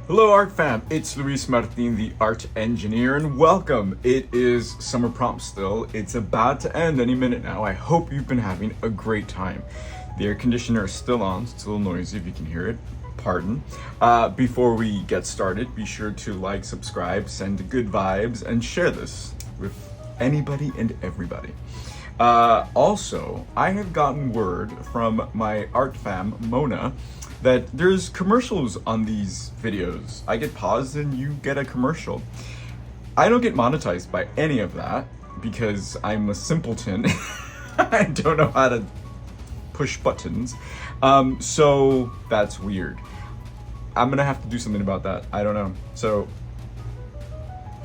Hello art fam, it's Luis Martin, the art engineer, and welcome. It is summer prom still. It's about to end any minute now. I hope you've been having a great time. The air conditioner is still on, it's a little noisy if you can hear it. Pardon. Before we get started, be sure to like, subscribe, send good vibes, and share this with anybody and everybody. Also, I have gotten word from my art fam, Mona, that there's commercials on these videos. I get paused and you get a commercial. I don't get monetized by any of that because I'm a simpleton. I don't know how to push buttons. So that's weird. I'm gonna have to do something about that. I don't know. So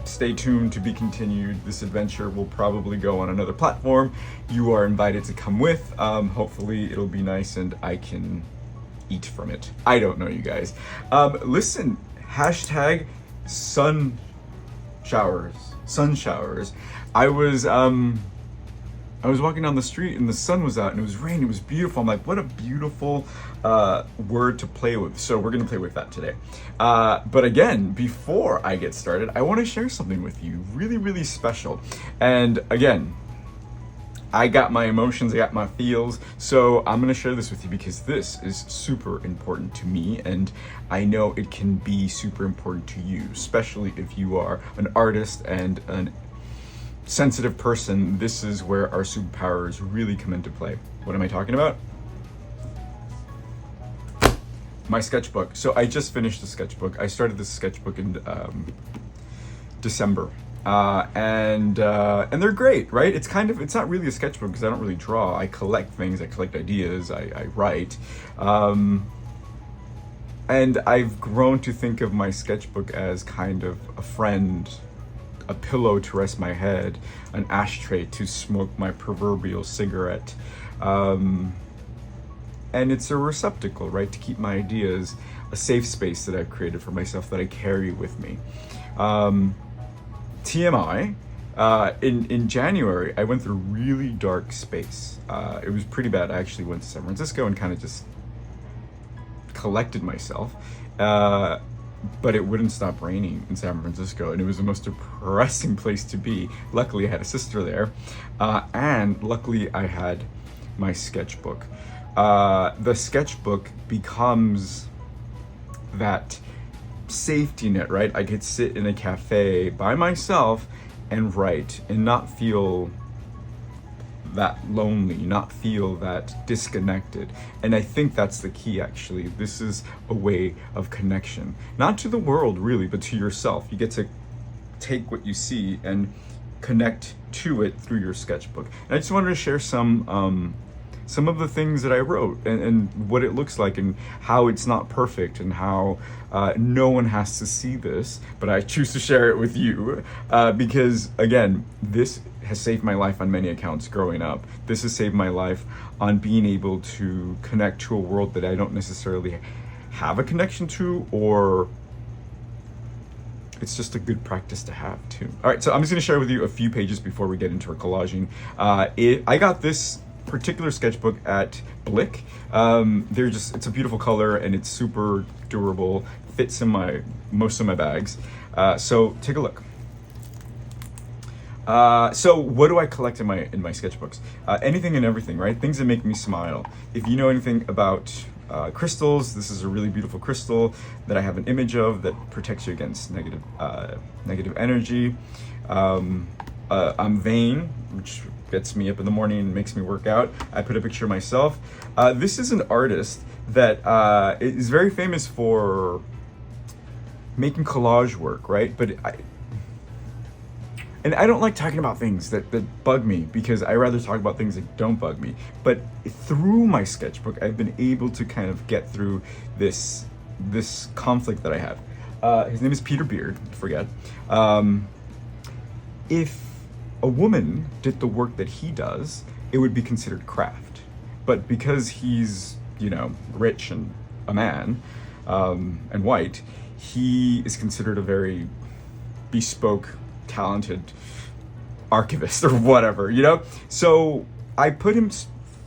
stay tuned to be continued. This adventure will probably go on another platform. You are invited to come with. Hopefully it'll be nice and I can eat from it. I don't know, you guys. Listen, hashtag sun showers. I was walking down the street and the sun was out and it was raining. It was beautiful. I'm like, what a beautiful word to play with. So we're gonna play with that today. But again, before I get started, I want to share something with you really, really special. And again, I got my emotions, I got my feels, so I'm gonna share this with you because this is super important to me, and I know it can be super important to you, especially if you are an artist and a sensitive person. This is where our superpowers really come into play. What am I talking about? My sketchbook. So I just finished the sketchbook. I started this sketchbook in December. And they're great, right? It's not really a sketchbook because I don't really draw. I collect things, I collect ideas, I write. And I've grown to think of my sketchbook as kind of a friend, a pillow to rest my head, an ashtray to smoke my proverbial cigarette. And it's a receptacle, right? To keep my ideas, a safe space that I've created for myself that I carry with me. TMI, in January, I went through a really dark space. It was pretty bad. I actually went to San Francisco and kind of just collected myself. But it wouldn't stop raining in San Francisco, and it was the most depressing place to be. Luckily, I had a sister there, and luckily, I had my sketchbook. The sketchbook becomes that safety net, right? I could sit in a cafe by myself and write and not feel that lonely, not feel that disconnected. And I think that's the key, actually. This is a way of connection, not to the world really, but to yourself. You get to take what you see and connect to it through your sketchbook. And I just wanted to share some of the things that I wrote and what it looks like and how it's not perfect and how no one has to see this, but I choose to share it with you because, again, this has saved my life on many accounts growing up. This has saved my life on being able to connect to a world that I don't necessarily have a connection to, or it's just a good practice to have too. All right, so I'm just gonna share with you a few pages before we get into our collaging. I got this particular sketchbook at Blick. It's a beautiful color and it's super durable, fits in most of my bags. So take a look. So what do I collect in my sketchbooks? Anything and everything, right? Things that make me smile. If you know anything about crystals, this is a really beautiful crystal that I have an image of that protects you against negative energy. I'm vain, which gets me up in the morning and makes me work out. I put a picture of myself. This is an artist that is very famous for making collage work, right? But I don't like talking about things that bug me because I rather talk about things that don't bug me. But through my sketchbook, I've been able to kind of get through this conflict that I have. His name is Peter Beard, forget. If a woman did the work that he does, it would be considered craft. But because he's, rich and a man, and white, he is considered a very bespoke, talented archivist or whatever, So I put him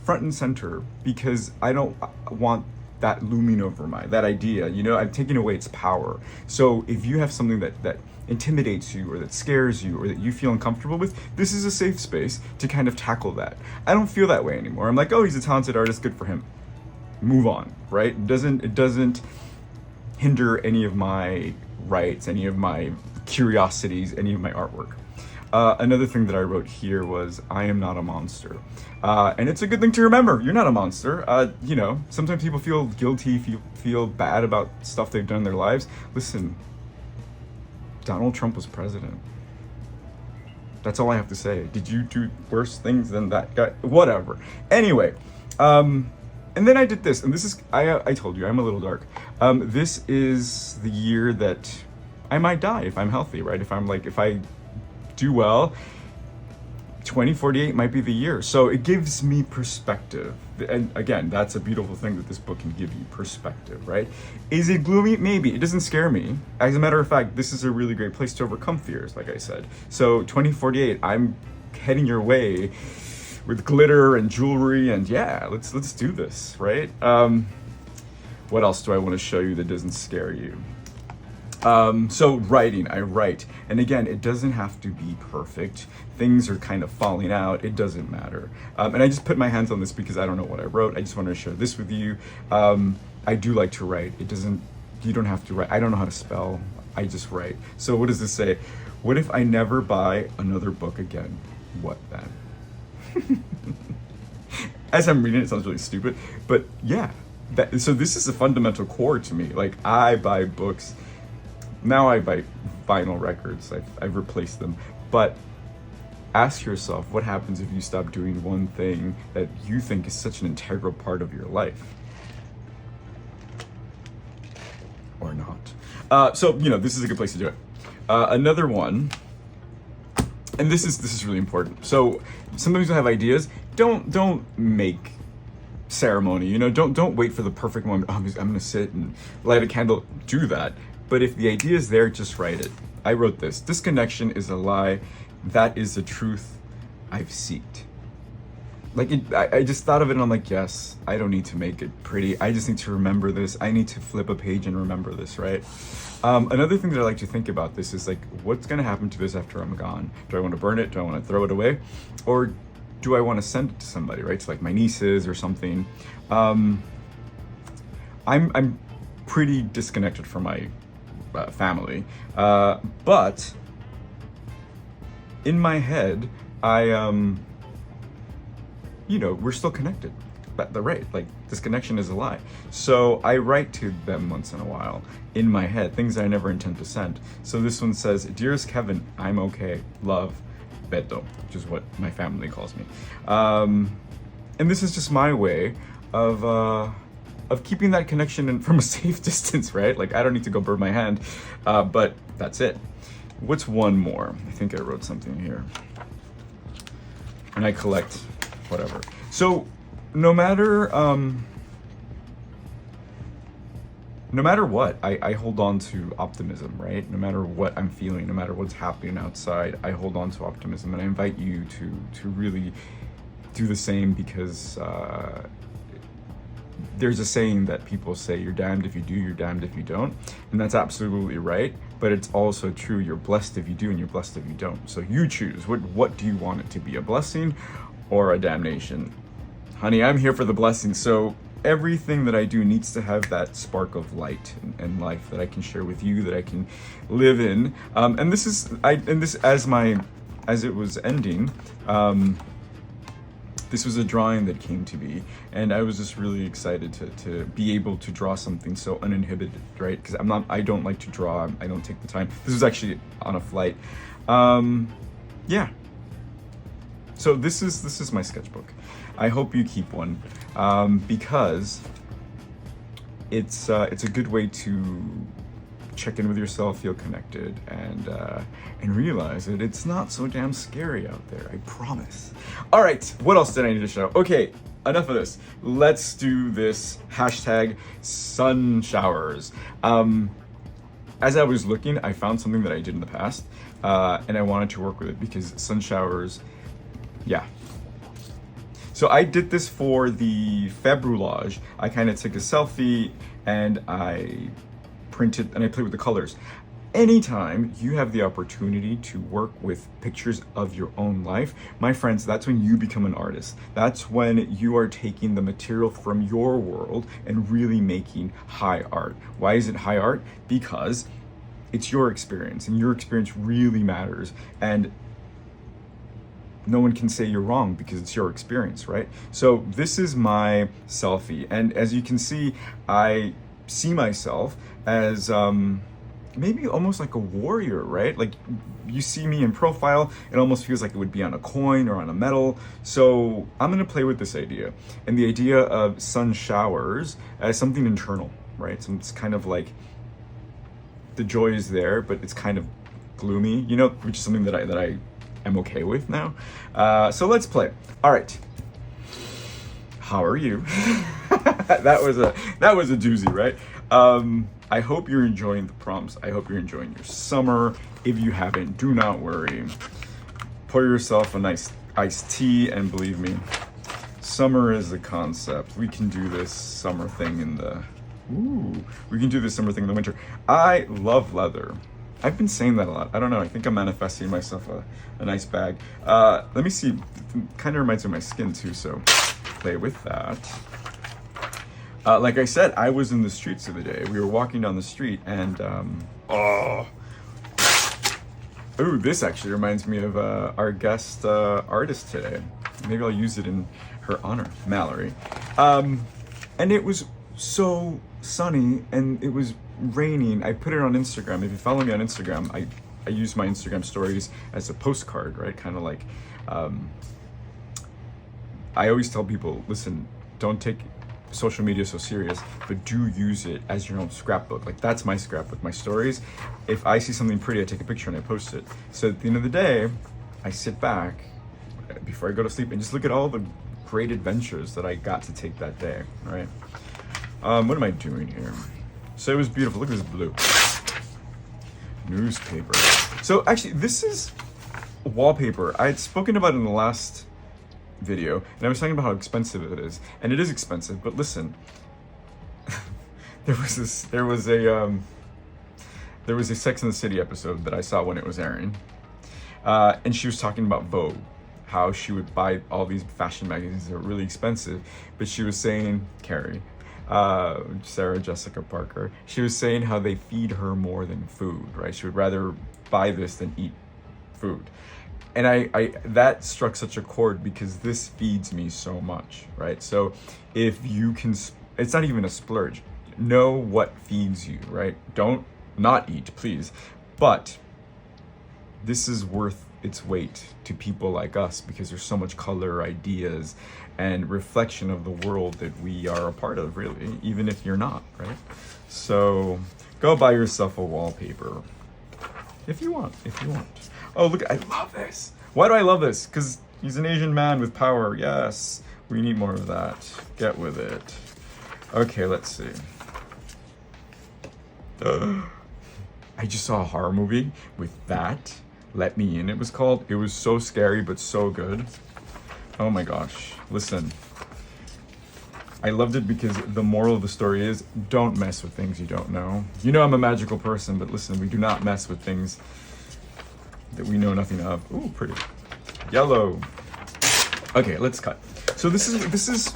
front and center because I don't want that looming over that idea, you know, I'm taking away its power. So if you have something that intimidates you or that scares you or that you feel uncomfortable with, this is a safe space to kind of tackle that. I don't feel that way anymore. I'm like, oh, he's a talented artist, good for him. Move on, right? It doesn't hinder any of my rights, any of my curiosities, any of my artwork. Another thing that I wrote here was, I am not a monster. And it's a good thing to remember. You're not a monster. You know, sometimes people feel guilty, feel bad about stuff they've done in their lives. Listen, Donald Trump was president. That's all I have to say. Did you do worse things than that guy? Whatever. Anyway, and then I did this, and this is, I told you, I'm a little dark. This is the year that I might die if I'm healthy, right? If I do well, 2048 might be the year. So it gives me perspective. And again, that's a beautiful thing that this book can give you, perspective, right? Is it gloomy? Maybe. It doesn't scare me. As a matter of fact, this is a really great place to overcome fears, like I said. So 2048, I'm heading your way with glitter and jewelry, and yeah, let's do this, right? What else do I want to show you that doesn't scare you? So writing, I write. And again, it doesn't have to be perfect. Things are kind of falling out. It doesn't matter. And I just put my hands on this because I don't know what I wrote. I just wanted to share this with you. I do like to write. You don't have to write. I don't know how to spell. I just write. So what does this say? What if I never buy another book again? What then? As I'm reading it, sounds really stupid, but yeah. So this is a fundamental core to me. Like, I buy books. Now I buy vinyl records. I've replaced them. But ask yourself, what happens if you stop doing one thing that you think is such an integral part of your life? Or not. So, you know, this is a good place to do it. Another one, and this is really important. So sometimes you have ideas. Don't make ceremony, you know, don't wait for the perfect moment. Oh, I'm gonna sit and light a candle. Do that. But if the idea is there, just write it. I wrote this. Disconnection is a lie. That is the truth I've seeked. Like, I just thought of it and I'm like, yes, I don't need to make it pretty. I just need to remember this. I need to flip a page and remember this, right? Another thing that I like to think about this is like, what's gonna happen to this after I'm gone? Do I want to burn it? Do I want to throw it away? Or do I want to send it to somebody, right? To like my nieces or something. I'm pretty disconnected from my family, but in my head, you know, we're still connected. But like, disconnection is a lie. So I write to them once in a while in my head, things I never intend to send. So this one says, "Dearest Kevin, I'm okay. Love, Beto," which is what my family calls me. And this is just my way of keeping that connection from a safe distance, right? Like, I don't need to go burn my hand, but that's it. What's one more? I think I wrote something here. And I collect whatever. So no matter what, I hold on to optimism, right? No matter what I'm feeling, no matter what's happening outside, I hold on to optimism, and I invite you to really do the same, because there's a saying that people say, you're damned if you do, you're damned if you don't. And that's absolutely right. But it's also true, you're blessed if you do and you're blessed if you don't. So you choose, what do you want it to be, a blessing or a damnation? Honey, I'm here for the blessing. So everything that I do needs to have that spark of light and life that I can share with you, that I can live in. And this as it was ending, this was a drawing that came to me, and I was just really excited to be able to draw something so uninhibited, right? Because I don't like to draw. I don't take the time. This was actually on a flight. Yeah. So this is my sketchbook. I hope you keep one, because it's a good way to check in with yourself, feel connected, and realize that it's not so damn scary out there. I promise. All right, what else did I need to show? Okay, enough of this. Let's do this hashtag sun showers. As I was looking, I found something that I did in the past, and I wanted to work with it because sun showers, yeah. So I did this for the Februage. I kind of took a selfie and I printed and I played with the colors. Anytime you have the opportunity to work with pictures of your own life, my friends, that's when you become an artist. That's when you are taking the material from your world and really making high art. Why is it high art? Because it's your experience, and your experience really matters. And no one can say you're wrong because it's your experience, right? So this is my selfie. And as you can see, I see myself as maybe almost like a warrior, right? Like you see me in profile, it almost feels like it would be on a coin or on a medal. So I'm gonna play with this idea. And the idea of sun showers as something internal, right? So it's kind of like the joy is there, but it's kind of gloomy, you know, which is something that I am okay with now. So let's play. All right. How are you? that was a doozy, right? I hope you're enjoying the prompts. I hope you're enjoying your summer. If you haven't, do not worry. Pour yourself a nice iced tea, and believe me, summer is a concept. We can do this summer thing in the winter. I love leather. I've been saying that a lot. I don't know. I think I'm manifesting myself a nice bag. Let me see. It kind of reminds me of my skin too, so play with that. Like I said, I was in the streets the other day. We were walking down the street and, this actually reminds me of our guest artist today. Maybe I'll use it in her honor, Mallory. And it was so sunny and it was raining. I put it on Instagram. If you follow me on Instagram, I use my Instagram stories as a postcard, right? Kind of like, I always tell people, listen, don't take social media so serious, but do use it as your own scrapbook. Like that's my scrapbook, my stories. If I see something pretty, I take a picture and I post it. So at the end of the day, I sit back before I go to sleep and just look at all the great adventures that I got to take that day, right? What am I doing here? So it was beautiful. Look at this blue. Newspaper. So actually, this is wallpaper. I had spoken about it in the last video, and I was talking about how expensive it is, and it is expensive. But listen, there was a Sex and the City episode that I saw when it was airing, and she was talking about Vogue, how she would buy all these fashion magazines that are really expensive, but she was saying, Carrie, Sarah Jessica Parker, she was saying how they feed her more than food, right? She would rather buy this than eat food. And I that struck such a chord because this feeds me so much, right? So if you can, it's not even a splurge. Know what feeds you, right? Don't not eat, please. But this is worth its weight to people like us because there's so much color, ideas, and reflection of the world that we are a part of, really, even if you're not, right? So go buy yourself a wallpaper if you want. Oh, look, I love this. Why do I love this? Because he's an Asian man with power. Yes, we need more of that. Get with it. Okay, let's see. I just saw a horror movie with that. Let Me In, it was called. It was so scary, but so good. Oh my gosh. Listen, I loved it because the moral of the story is don't mess with things you don't know. You know I'm a magical person, but listen, we do not mess with things that we know nothing of. Ooh, pretty. Yellow. Okay, let's cut. So this is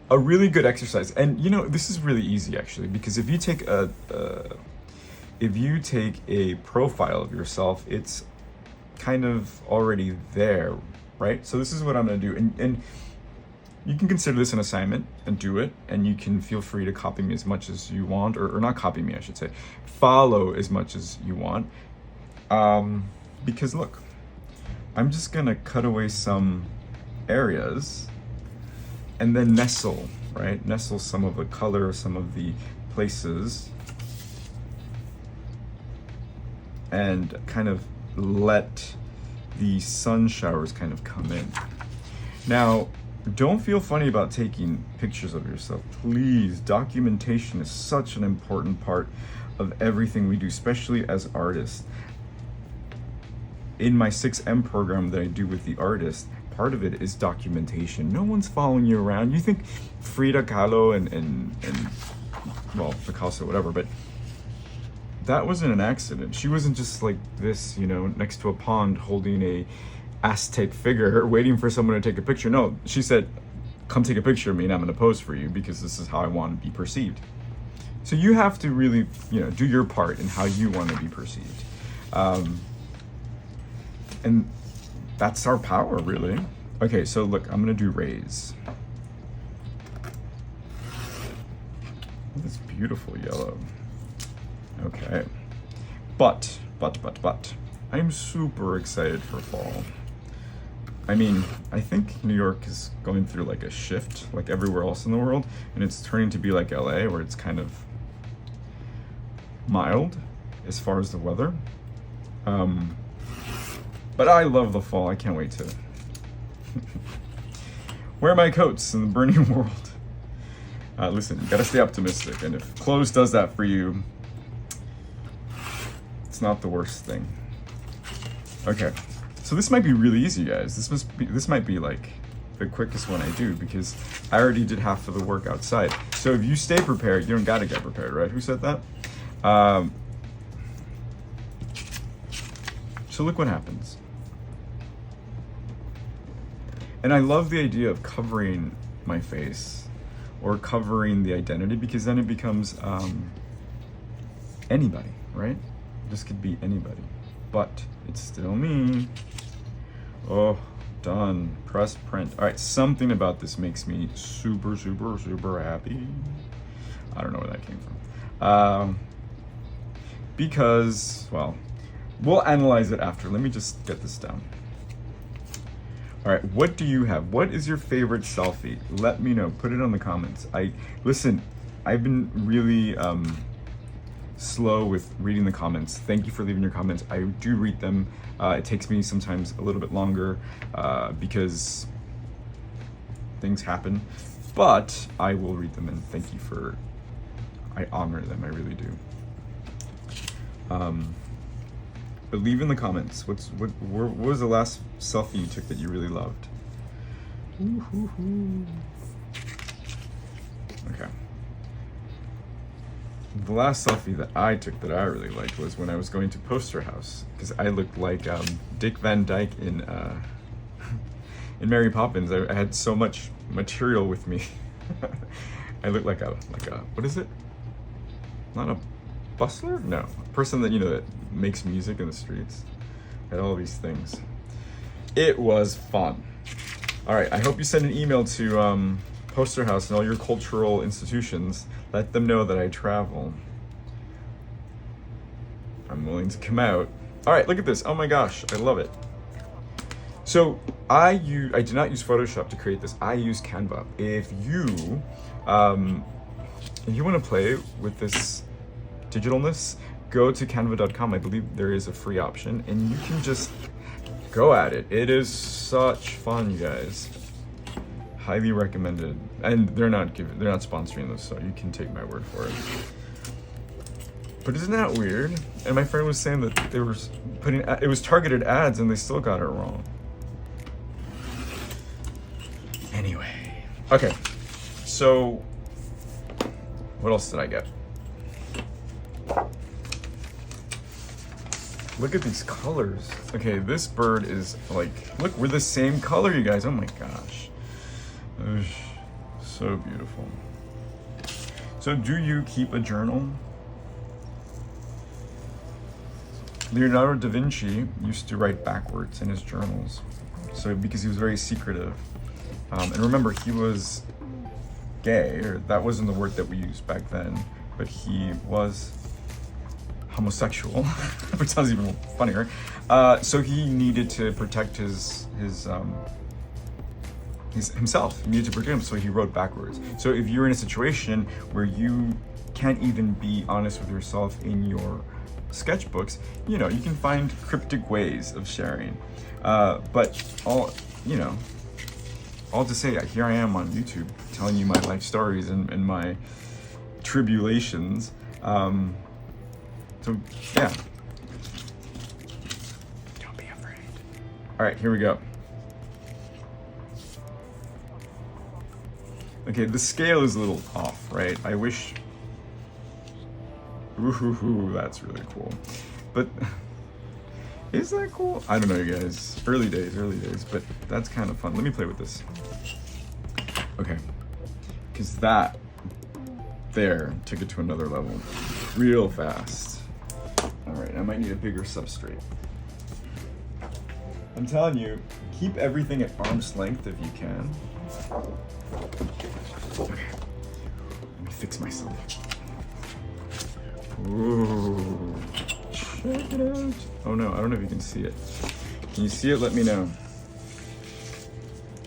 a really good exercise. And you know, this is really easy actually, because if you take a profile of yourself, it's kind of already there, right? So this is what I'm gonna do. And you can consider this an assignment and do it, and you can feel free to copy me as much as you want, or not copy me, I should say. Follow as much as you want. Because look, I'm just gonna cut away some areas and then nestle, right? Nestle some of the color, some of the places, and kind of let the sun showers kind of come in. Now, don't feel funny about taking pictures of yourself. Please, documentation is such an important part of everything we do, especially as artists. In my 6M program that I do with the artist, part of it is documentation. No one's following you around. You think Frida Kahlo and well, Picasso, whatever, but that wasn't an accident. She wasn't just like this, you know, next to a pond holding a Aztec figure waiting for someone to take a picture. No, she said, come take a picture of me and I'm gonna pose for you because this is how I want to be perceived. So you have to really, you know, do your part in how you want to be perceived. And that's our power, really. Okay, so look, I'm gonna do rays. This beautiful yellow. Okay, but, I'm super excited for fall. I mean, I think New York is going through like a shift, like everywhere else in the world, and it's turning to be like LA, where it's kind of mild as far as the weather. But I love the fall. I can't wait to wear my coats in the burning world. Listen, you gotta stay optimistic, and if clothes does that for you, it's not the worst thing. Okay, so this might be really easy, guys. This might be like the quickest one I do because I already did half of the work outside. So if you stay prepared, you don't gotta get prepared, right? Who said that? So look what happens. And I love the idea of covering my face or covering the identity, because then it becomes anybody, right? This could be anybody, but it's still me. Oh, done. Press print. All right, something about this makes me super, super, super happy. I don't know where that came from. Because, well, we'll analyze it after. Let me just get this down. All right, what do you have? What is your favorite selfie? Let me know. Put it in the comments. Listen, I've been really slow with reading the comments. Thank you for leaving your comments. I do read them. It takes me sometimes a little bit longer because things happen, but I will read them, and thank you for, I honor them, I really do. But leave in the comments, what was the last selfie you took that you really loved? Okay. The last selfie that I took that I really liked was when I was going to Poster House, because I looked like Dick Van Dyke in Mary Poppins. I had so much material with me. I looked like a what is it? Not a bustler? No, a person that, you know, that makes music in the streets. I had all these things. It was fun. All right, I hope you send an email to Poster House and all your cultural institutions. Let them know that I travel. I'm willing to come out. All right, look at this. Oh my gosh, I love it. So I did not use Photoshop to create this. I use Canva. If you want to play with this digitalness, go to canva.com. I believe there is a free option, and you can just go at it. It is such fun, you guys. Highly recommended. And they're not sponsoring this, so you can take my word for it. But isn't that weird? And my friend was saying that they were it was targeted ads and they still got it wrong. Anyway, okay. So what else did I get? Look at these colors. Okay, this bird is like, look, we're the same color, you guys. Oh my gosh. So beautiful. So do you keep a journal? Leonardo da Vinci used to write backwards in his journals. So because he was very secretive. And remember, he was gay, or that wasn't the word that we used back then, but he was homosexual, which sounds even funnier. So he needed to protect himself. He needed to protect him, so he wrote backwards. So if you're in a situation where you can't even be honest with yourself in your sketchbooks, you know, you can find cryptic ways of sharing. But all to say, here I am on YouTube telling you my life stories and my tribulations. So yeah, don't be afraid. All right, here we go. Okay, the scale is a little off, right? I wish... Ooh, that's really cool. But is that cool? I don't know, you guys. Early days, but that's kind of fun. Let me play with this. Okay, because that there took it to another level real fast. All right, I might need a bigger substrate. I'm telling you, keep everything at arm's length if you can. Okay, let me fix myself. Ooh, check it out. Oh no, I don't know if you can see it. Can you see it? Let me know.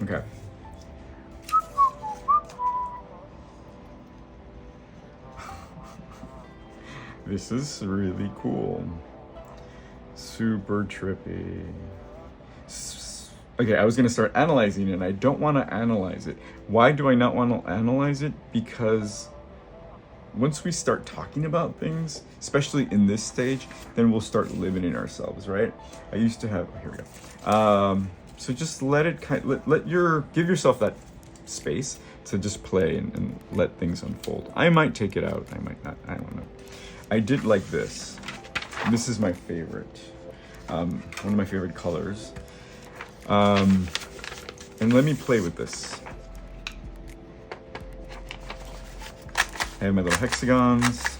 Okay. This is really cool. Super trippy. Okay, I was gonna start analyzing it, and I don't wanna analyze it. Why do I not wanna analyze it? Because once we start talking about things, especially in this stage, then we'll start limiting ourselves, right? I used to have, here we go. So just let it give yourself that space to just play and let things unfold. I might take it out, I might not, I don't know. I did like this. This is my favorite, one of my favorite colors. And let me play with this. I have my little hexagons.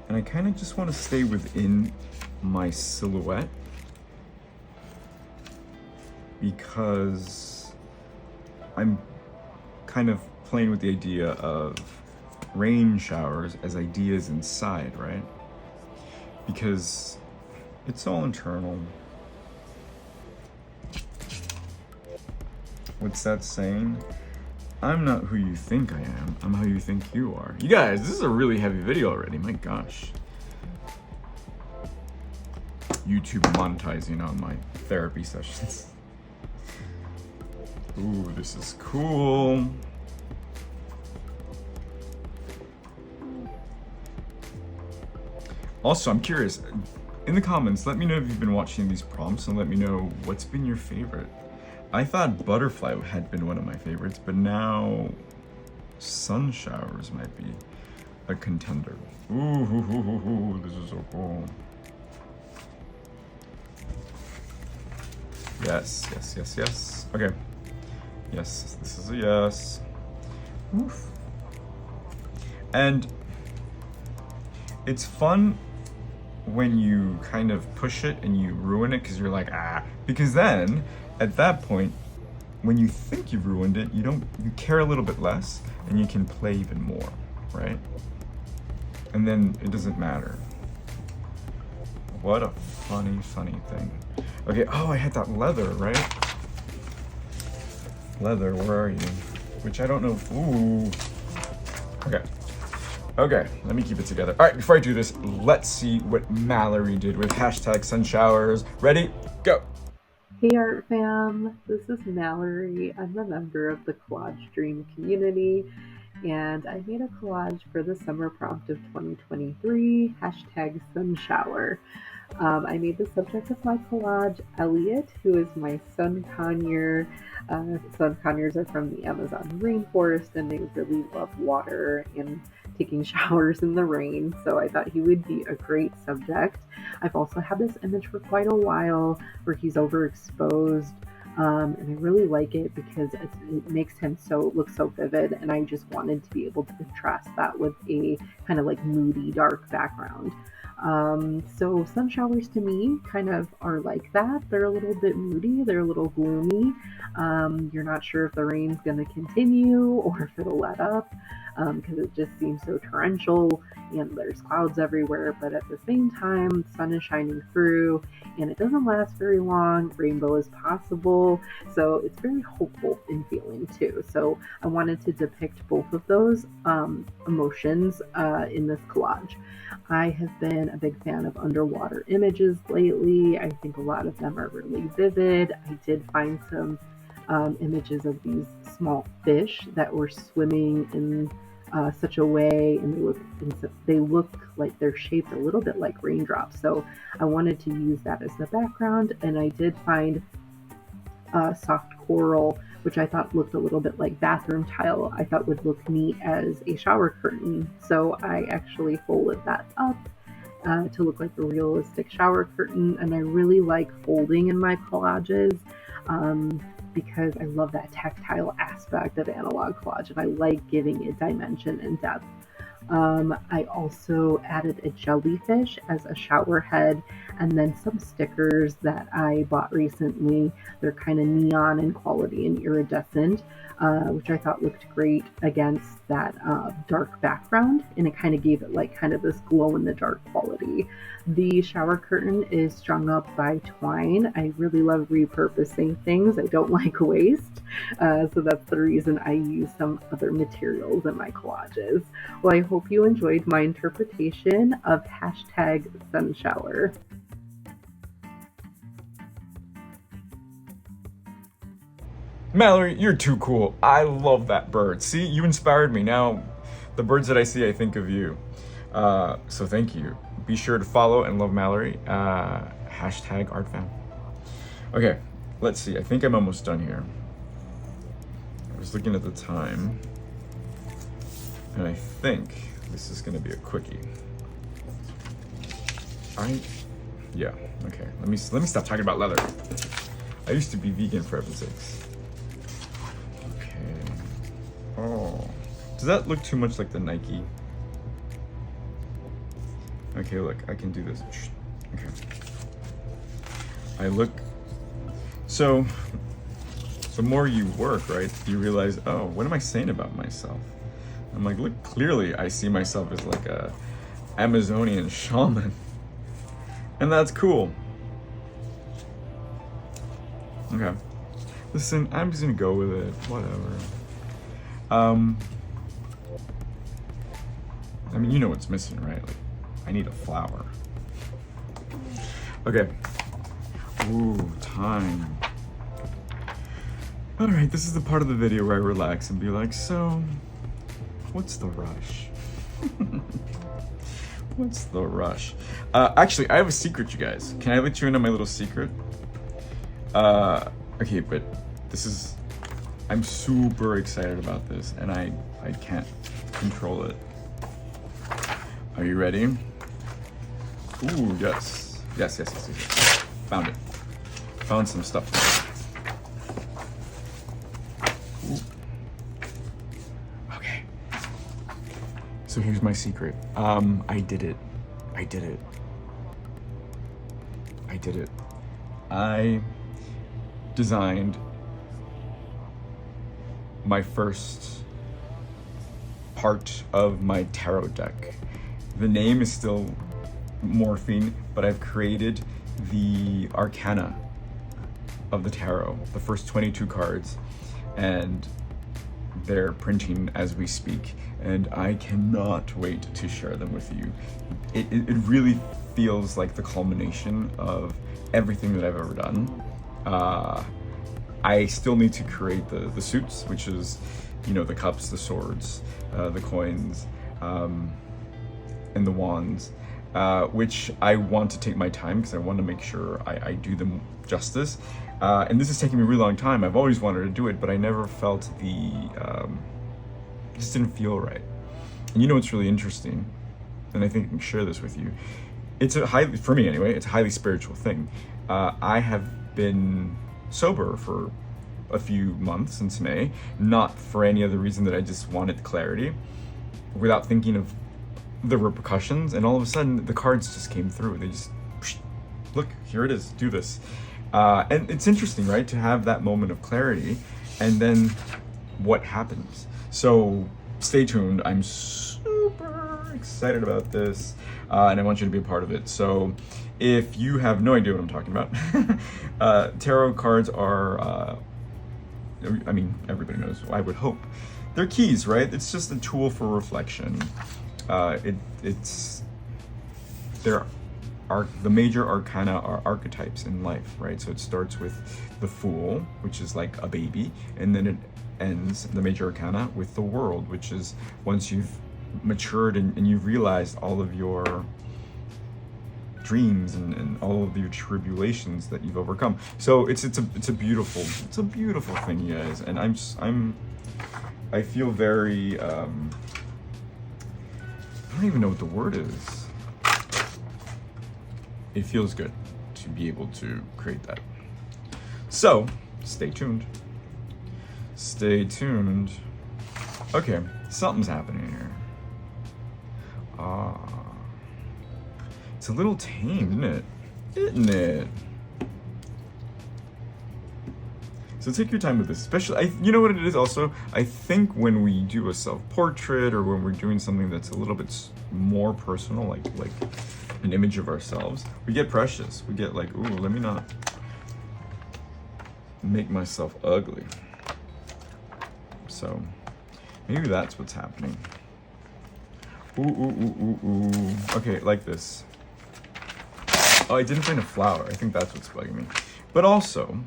And I kind of just want to stay within my silhouette because I'm kind of playing with the idea of rain showers as ideas inside, right? Because it's all internal. What's that saying? I'm not who you think I am, I'm how you think you are. You guys, this is a really heavy video already, my gosh. YouTube monetizing on my therapy sessions. Ooh, this is cool. Also, I'm curious, in the comments, let me know if you've been watching these prompts and let me know what's been your favorite. I thought butterfly had been one of my favorites, but now sun showers might be a contender. Ooh, this is so cool. Yes, yes, yes, yes. Okay. Yes, this is a yes. Oof. And it's fun when you kind of push it and you ruin it because you're like, ah. Because then, at that point, when you think you've ruined it, you care a little bit less and you can play even more, right? And then it doesn't matter. What a funny, funny thing. Okay, oh, I had that leather, right? Leather, where are you? Which I don't know. Ooh. Okay. Okay, let me keep it together. All right, before I do this, let's see what Mallory did with hashtag sun showers. Ready? Go. Hey Art Fam, this is Mallory. I'm a member of the Collage Dream community, and I made a collage for the summer prompt of 2023, hashtag sun shower. I made the subject of my collage Elliot, who is my sun conure. Sun conures are from the Amazon rainforest, and they really love water and taking showers in the rain, so I thought he would be a great subject. I've also had this image for quite a while where he's overexposed, and I really like it because it makes him look so vivid, and I just wanted to be able to contrast that with a kind of like moody, dark background. So sun showers to me kind of are like that. They're a little bit moody, they're a little gloomy. You're not sure if the rain's going to continue or if it'll let up, because it just seems so torrential and there's clouds everywhere, but at the same time, the sun is shining through and it doesn't last very long. Rainbow is possible, so it's very hopeful in feeling too. So I wanted to depict both of those emotions in this collage. I have been a big fan of underwater images lately. I think a lot of them are really vivid. I did find some images of these small fish that were swimming in such a way, and they look like they're shaped a little bit like raindrops. So I wanted to use that as the background, and I did find soft coral, which I thought looked a little bit like bathroom tile. I thought would look neat as a shower curtain. So I actually folded that up to look like a realistic shower curtain. And I really like folding in my collages because I love that tactile aspect of analog collage, and I like giving it dimension and depth. I also added a jellyfish as a shower head, and then some stickers that I bought recently. They're kind of neon in quality and iridescent, which I thought looked great against that dark background, and it kind of gave it like kind of this glow in the dark quality. The shower curtain is strung up by twine. I really love repurposing things. I don't like waste, so that's the reason I use some other materials in my collages. Well, I hope you enjoyed my interpretation of hashtag sun shower. Mallory, you're too cool. I love that bird. See, you inspired me. Now, the birds that I see, I think of you. So thank you. Be sure to follow and love Mallory. Hashtag ArtFam. Okay, let's see. I think I'm almost done here. I was looking at the time, and I think this is gonna be a quickie. Yeah, okay. Let me stop talking about leather. I used to be vegan, for heaven's sakes. Okay. Oh, does that look too much like the Nike? Okay, look, I can do this. Okay. I look, so the more you work, right, you realize, oh, what am I saying about myself? I'm like, look, clearly I see myself as like a Amazonian shaman. And that's cool. Okay. Listen, I'm just gonna go with it, whatever. I mean, you know what's missing, right? Like, I need a flower. Okay. Ooh, time. All right, this is the part of the video where I relax and be like, so, what's the rush? What's the rush? Actually, I have a secret, you guys. Can I let you in on my little secret? Okay, but this is, I'm super excited about this, and I can't control it. Are you ready? Ooh, yes. Yes. Found it. Found some stuff. Ooh. Okay. So here's my secret. I did it. I designed my first part of my tarot deck. The name is still morphing, but I've created the arcana of the tarot, the first 22 cards, and they're printing as we speak, and I cannot wait to share them with you. It really feels like the culmination of everything that I've ever done. I still need to create the suits, which is, you know, the cups, the swords, the coins, and the wands, which I want to take my time because I want to make sure I do them justice. And this is taking me a really long time. I've always wanted to do it, but I never felt just didn't feel right. And you know what's really interesting, and I think I can share this with you. It's for me anyway, it's a highly spiritual thing. I have been sober for a few months since May, not for any other reason that I just wanted clarity, without thinking of the repercussions, and all of a sudden the cards just came through. They just, look, here it is, do this. And it's interesting, right, to have that moment of clarity, and then what happens. So stay tuned. I'm super excited about this, and I want you to be a part of it. So if you have no idea what I'm talking about, tarot cards are, I mean, everybody knows, I would hope. They're keys, right? It's just a tool for reflection. The major arcana are archetypes in life, right? So it starts with the Fool, which is like a baby, and then it ends, the major arcana, with the World, which is once you've matured and you've realized all of your dreams and all of your tribulations that you've overcome. So it's a beautiful thing, you guys. And I feel very I don't even know what the word is. It feels good to be able to create that. So stay tuned. Stay tuned. Okay, something's happening here. It's a little tame, isn't it? So take your time with this, especially, you know what it is also? I think when we do a self-portrait or when we're doing something that's a little bit more personal, like an image of ourselves, we get precious. We get like, ooh, let me not make myself ugly. So maybe that's what's happening. Ooh. Okay, like this. Oh, I didn't find a flower. I think that's what's bugging me. But also,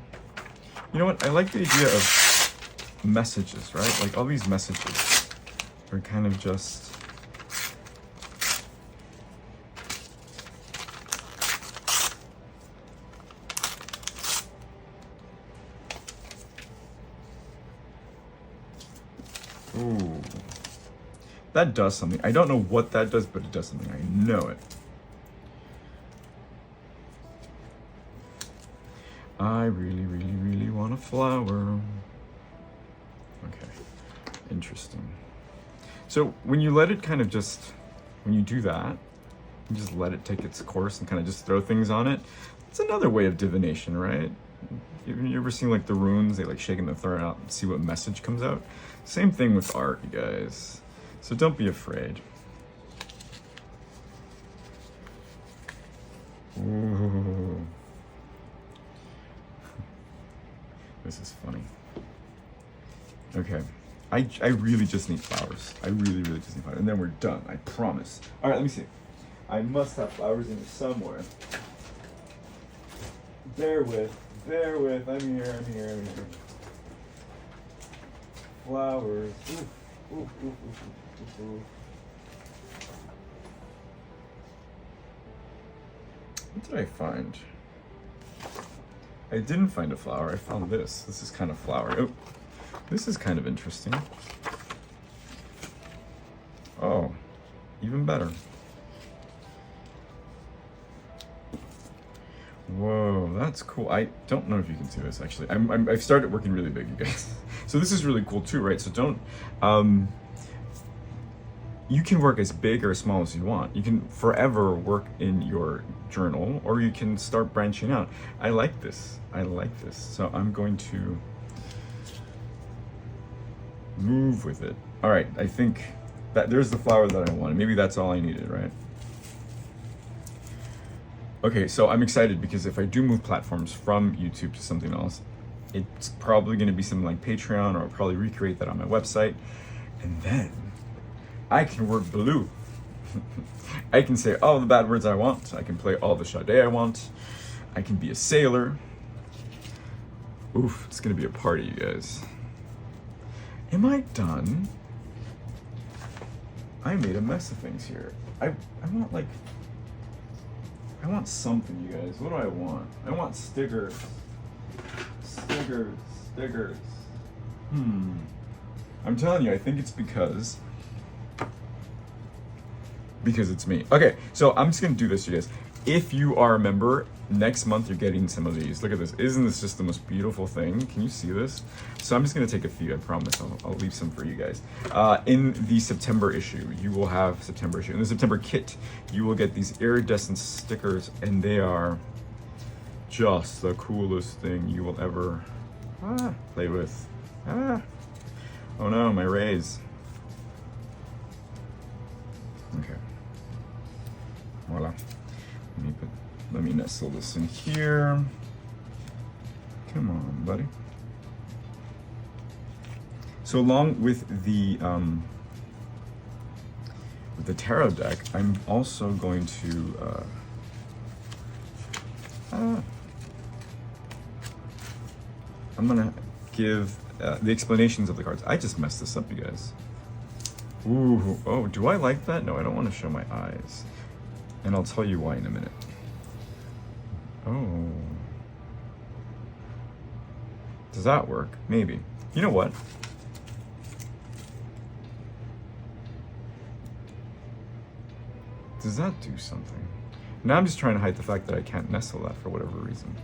you know what? I like the idea of messages, right? Like all these messages are kind of just... Ooh. That does something. I don't know what that does, but it does something. I know it. I really want a flower. Okay, interesting. So when you let it kind of just, when you do that, you just let it take its course and kind of just throw things on it. It's another way of divination, right? You ever seen like the runes? They like shaking the throw out and see what message comes out. Same thing with art, you guys. So don't be afraid. Ooh. This is funny. Okay. I really just need flowers. I really just need flowers. And then we're done, I promise. All right, let me see. I must have flowers in here somewhere. Bear with. I'm here. Flowers. Ooh. What did I find? I didn't find a flower. I found this. This is kind of flower. Oh, this is kind of interesting. Oh, even better. Whoa, that's cool. I don't know if you can see this actually. I've started working really big, you guys. So this is really cool too, right? So don't, you can work as big or as small as you want. You can forever work in your journal, or you can start branching out. I like this. So I'm going to move with it. All right, I think that there's the flower that I wanted. Maybe that's all I needed, right? Okay, so I'm excited because if I do move platforms from YouTube to something else, it's probably gonna be something like Patreon, or I'll probably recreate that on my website. And then I can work blue. I can say all the bad words I want. I can play all the Sade I want. I can be a sailor. Oof, it's gonna be a party, you guys. Am I done? I made a mess of things here. I want something, you guys. What do I want? I want stickers. Stickers. I'm telling you, I think it's because it's me. Okay, so I'm just gonna do this, you guys. If you are a member, next month you're getting some of these. Look at this. Isn't this just the most beautiful thing? Can you see this? So I'm just gonna take a few, I promise. I'll leave some for you guys. In the September issue, you will have September issue. In the September kit, you will get these iridescent stickers, and they are just the coolest thing you will ever play with. Oh no, my rays. Okay. Voila. Let me nestle this in here. Come on, buddy. So along with the tarot deck, I'm also going to I'm gonna give the explanations of the cards. I just messed this up, you guys. Ooh, oh, do I like that? No, I don't want to show my eyes. And I'll tell you why in a minute. Oh. Does that work? Maybe. You know what? Does that do something? Now I'm just trying to hide the fact that I can't nestle that for whatever reason.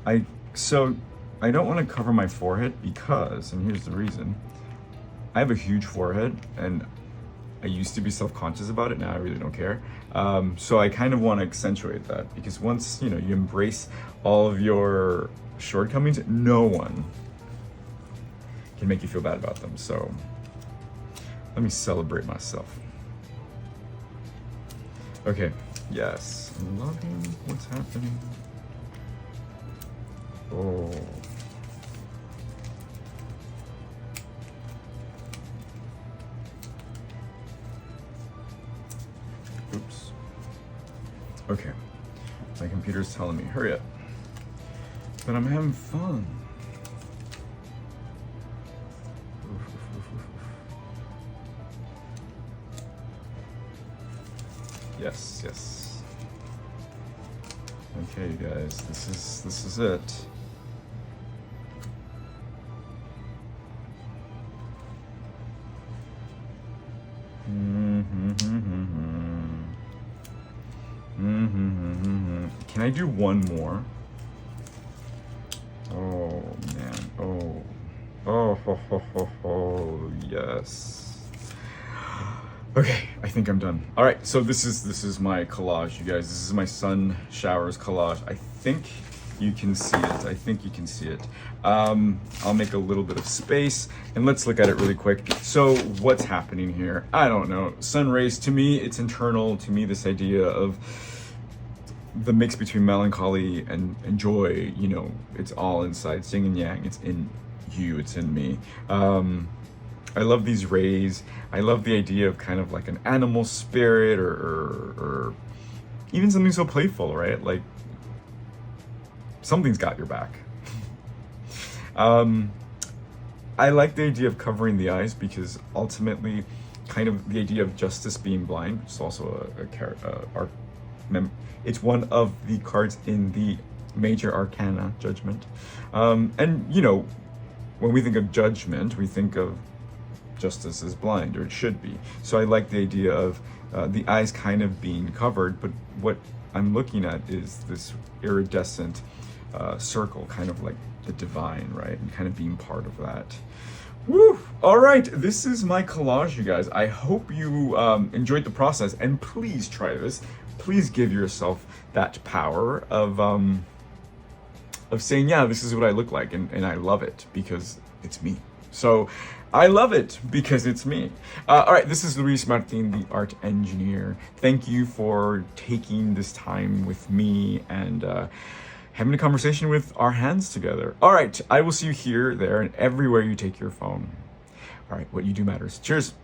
I don't want to cover my forehead because, and here's the reason, I have a huge forehead and I used to be self-conscious about it. Now I really don't care. So I kind of want to accentuate that because once, you embrace all of your shortcomings, no one can make you feel bad about them. So let me celebrate myself. Okay, yes, I'm loving what's happening. Oh. Oops. Okay, my computer's telling me, hurry up. But I'm having fun. Yes, yes. Okay, you guys, this is it. Can I do one more? Oh man. Oh, yes. Okay, I think I'm done. All right, so this is my collage, you guys. This is my sun showers collage. I think you can see it. I'll make a little bit of space and let's look at it really quick. So what's happening here? I don't know. Sun rays, to me, it's internal. To me, this idea of the mix between melancholy and joy, it's all inside, yin and yang. It's in you, it's in me. I love these rays. I love the idea of kind of like an animal spirit or even something so playful, right? Like something's got your back. I like the idea of covering the eyes because ultimately kind of the idea of justice being blind, which is also it's one of the cards in the major arcana, judgment. And when we think of judgment, we think of justice as blind, or it should be. So I like the idea of the eyes kind of being covered, but what I'm looking at is this iridescent circle, kind of like the divine, right? And kind of being part of that. Woo! All right, this is my collage, you guys. I hope you enjoyed the process, and please try this. Please give yourself that power of saying, yeah, this is what I look like, and I love it because it's me. So I love it because it's me. All right, this is Luis Martin, the art engineer. Thank you for taking this time with me and having a conversation with our hands together. All right, I will see you here, there, and everywhere you take your phone. All right, what you do matters. Cheers.